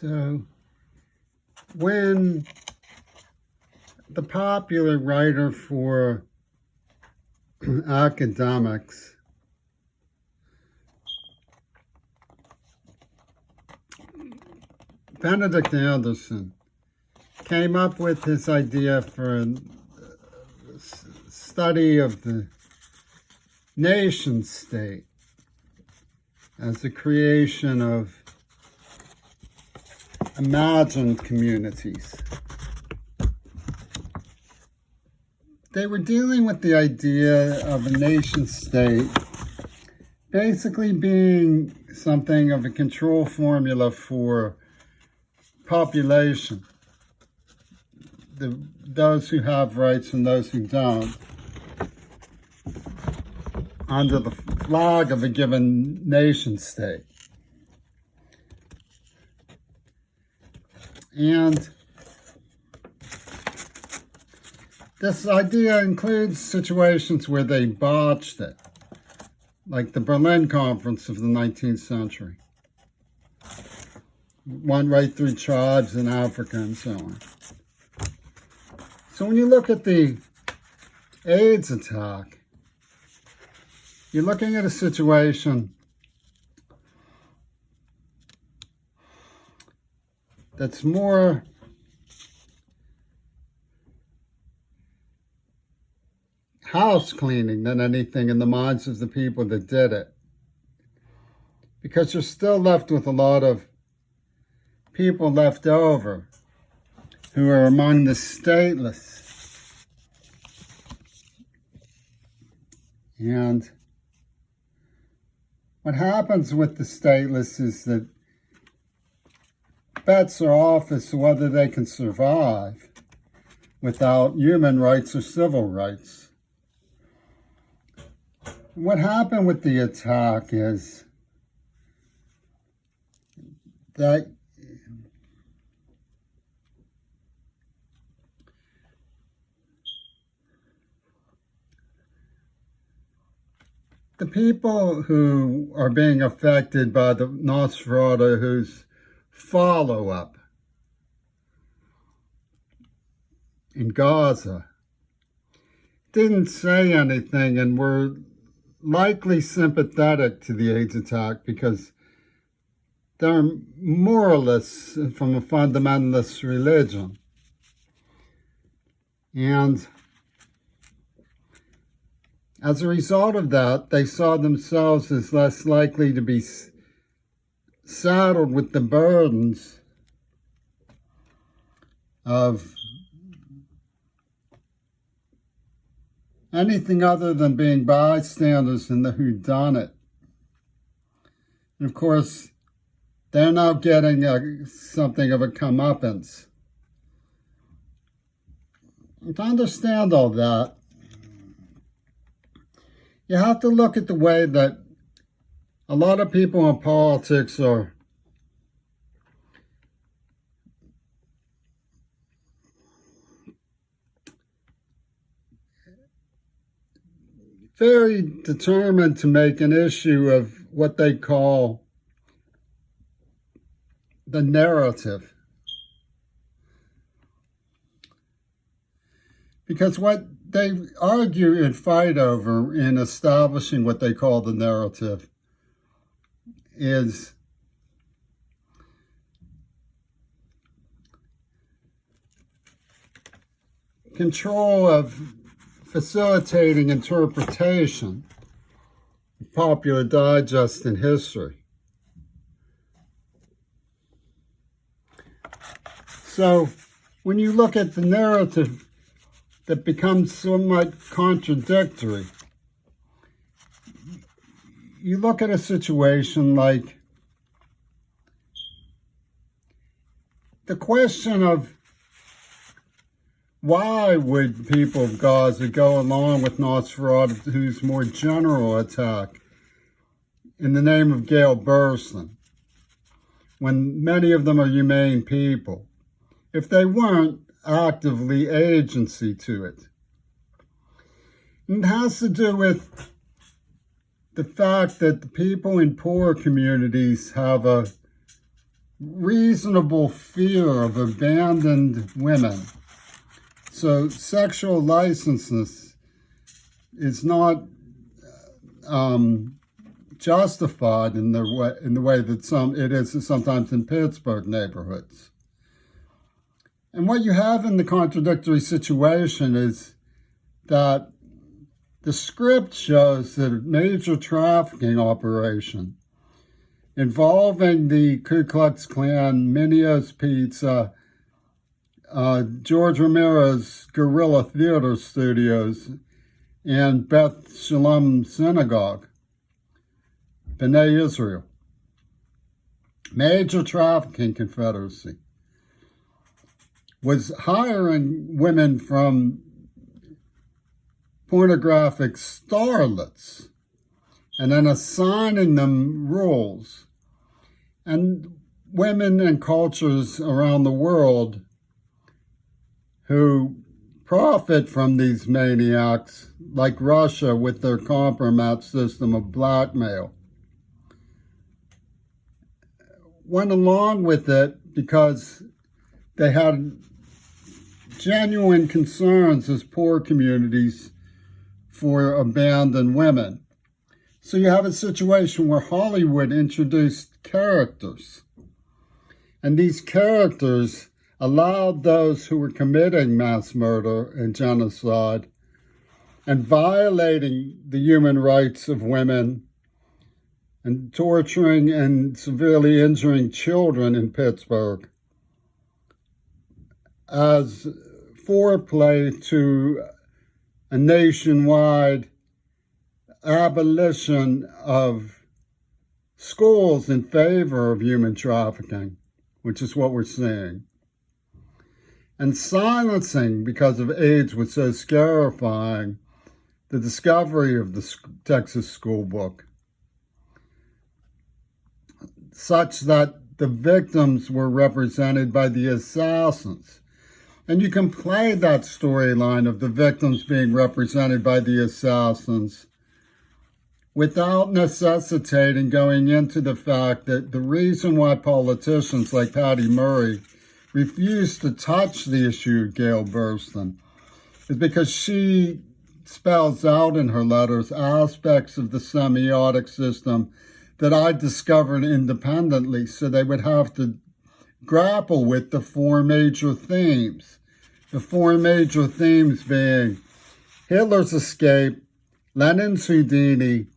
So when the popular writer for academics, Benedict Anderson, came up with his idea for a study of the nation state as the creation of imagined communities. They were dealing with the idea of a nation state basically being something of a control formula for population, those who have rights and those who don't, under the flag of a given nation state. And this idea includes situations where they botched it, like the Berlin Conference of the 19th century. Went right through tribes in Africa and so on. So when you look at the AIDS attack, you're looking at a situation that's more house cleaning than anything in the minds of the people that did it. Because you're still left with a lot of people left over who are among the stateless. And what happens with the stateless is that bets are off as to whether they can survive without human rights or civil rights. What happened with the attack is that the people who are being affected by the Nosferatu's follow-up in Gaza didn't say anything and were likely sympathetic to the AIDS attack because they're moralists from a fundamentalist religion. And as a result of that, they saw themselves as less likely to be saddled with the burdens of anything other than being bystanders in the whodunit. And of course, they're now getting something of a comeuppance. And to understand all that, you have to look at the way that a lot of people in politics are very determined to make an issue of what they call the narrative. Because what they argue and fight over in establishing what they call the narrative is control of facilitating interpretation of popular digest and history. So when you look at the narrative that becomes somewhat contradictory, you look at a situation like the question of why would people of Gaza go along with Nosferatu's more general attack in the name of Gail Burslem, when many of them are humane people, if they weren't actively agency to it? And it has to do with the fact that the people in poor communities have a reasonable fear of abandoned women. So sexual licenses is not justified in the way that it is sometimes in Pittsburgh neighborhoods. And what you have in the contradictory situation is that the script shows that a major trafficking operation involving the Ku Klux Klan, Minio's Pizza, George Romero's Guerrilla Theater Studios, and Beth Shalom Synagogue, B'nai Israel. Major trafficking confederacy was hiring women from pornographic starlets and then assigning them roles. And women and cultures around the world who profit from these maniacs, like Russia with their compromat system of blackmail, went along with it because they had genuine concerns as poor communities for abandoned women. So you have a situation where Hollywood introduced characters, and these characters allowed those who were committing mass murder and genocide and violating the human rights of women and torturing and severely injuring children in Pittsburgh as foreplay to a nationwide abolition of schools in favor of human trafficking, which is what we're seeing. And silencing, because of AIDS was so scarifying, the discovery of the Texas school book, such that the victims were represented by the assassins. And you can play that storyline of the victims being represented by the assassins without necessitating going into the fact that the reason why politicians like Patty Murray refused to touch the issue of Gail Burstyn is because she spells out in her letters aspects of the semiotic system that I discovered independently, so they would have to grapple with the four major themes. The four major themes being Hitler's escape, Lenin's Houdini,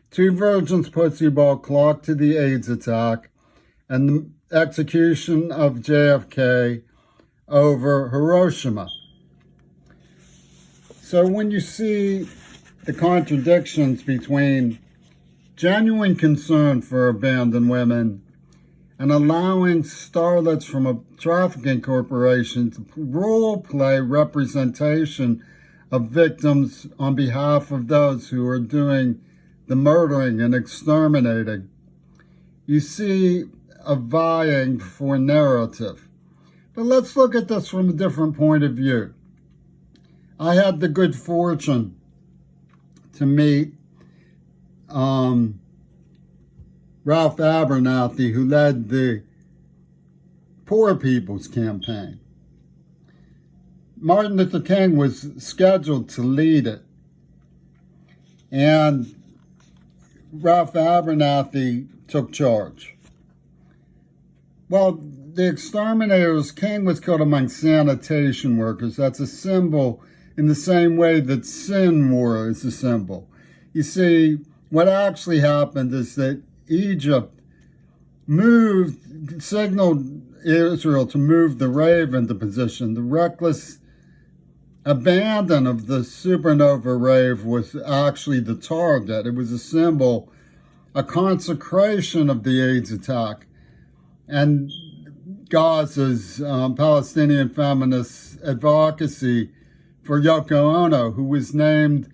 Two Virgins Pussy Ball Clock to the AIDS attack, and the execution of JFK over Hiroshima. So when you see the contradictions between genuine concern for abandoned women and allowing starlets from a trafficking corporation to role play representation of victims on behalf of those who are doing the murdering and exterminating, you see a vying for narrative. But let's look at this from a different point of view. I had the good fortune to meet Ralph Abernathy, who led the Poor People's Campaign. Martin Luther King was scheduled to lead it, and Ralph Abernathy took charge. Well, the exterminators, King was killed among sanitation workers. That's a symbol in the same way that sin war is a symbol. You see, what actually happened is that Egypt signaled Israel to move the rave into position. The reckless abandon of the supernova rave was actually the target. It was a symbol, a consecration of the AIDS attack. And Gaza's Palestinian feminist advocacy for Yoko Ono, who was named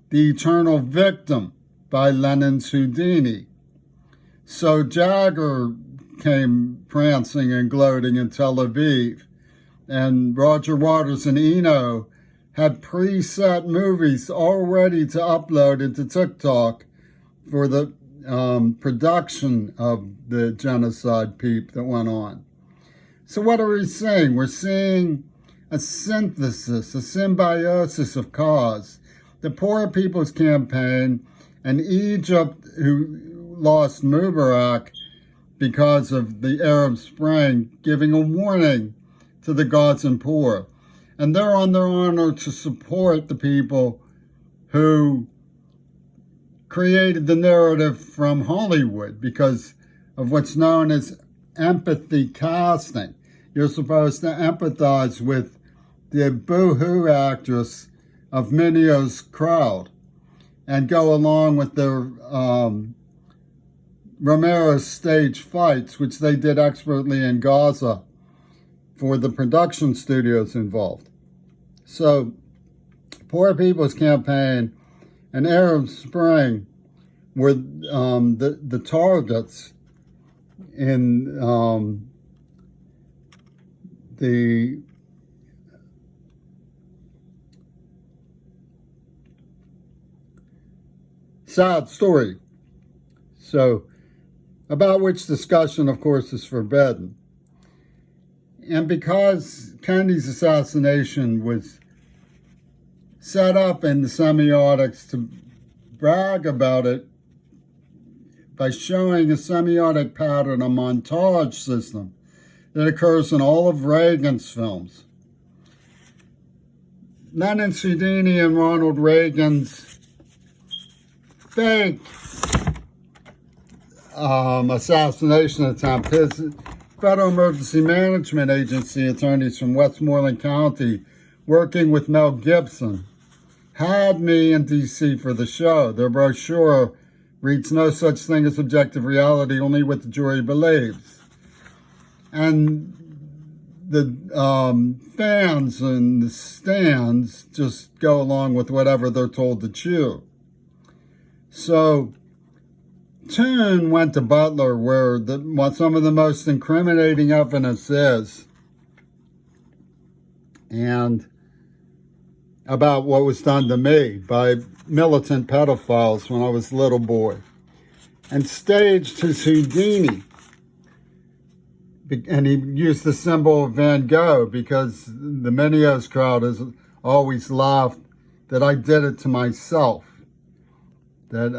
the eternal victim by Lenin's Houdini. So Jagger came prancing and gloating in Tel Aviv, and Roger Waters and Eno had preset movies all ready to upload into TikTok for the production of the genocide peep that went on. So what are we seeing? We're seeing a synthesis, a symbiosis of cause. The Poor People's Campaign and Egypt, who lost Mubarak because of the Arab Spring, giving a warning to the Gazan poor. And they're on their honor to support the people who created the narrative from Hollywood because of what's known as empathy casting. You're supposed to empathize with the boohoo actress of Minio's crowd and go along with their Romero's stage fights, which they did expertly in Gaza for the production studios involved. So, Poor People's Campaign and Arab Spring were the targets in the sad story. So, about which discussion, of course, is forbidden. And because Kennedy's assassination was set up in the semiotics to brag about it by showing a semiotic pattern, a montage system that occurs in all of Reagan's films. Lenin Sudini and Ronald Reagan's fake assassination attempt, his Federal Emergency Management Agency attorneys from Westmoreland County working with Mel Gibson had me in D.C. for the show. Their brochure reads no such thing as objective reality, only what the jury believes. And the fans and the stands just go along with whatever they're told to chew. So Toon went to Butler, where some of the most incriminating evidence is, and about what was done to me by militant pedophiles when I was a little boy, and staged his Houdini. And he used the symbol of Van Gogh because the Minio's crowd has always laughed that I did it to myself, that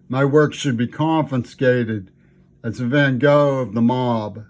my work should be confiscated as a Van Gogh of the mob.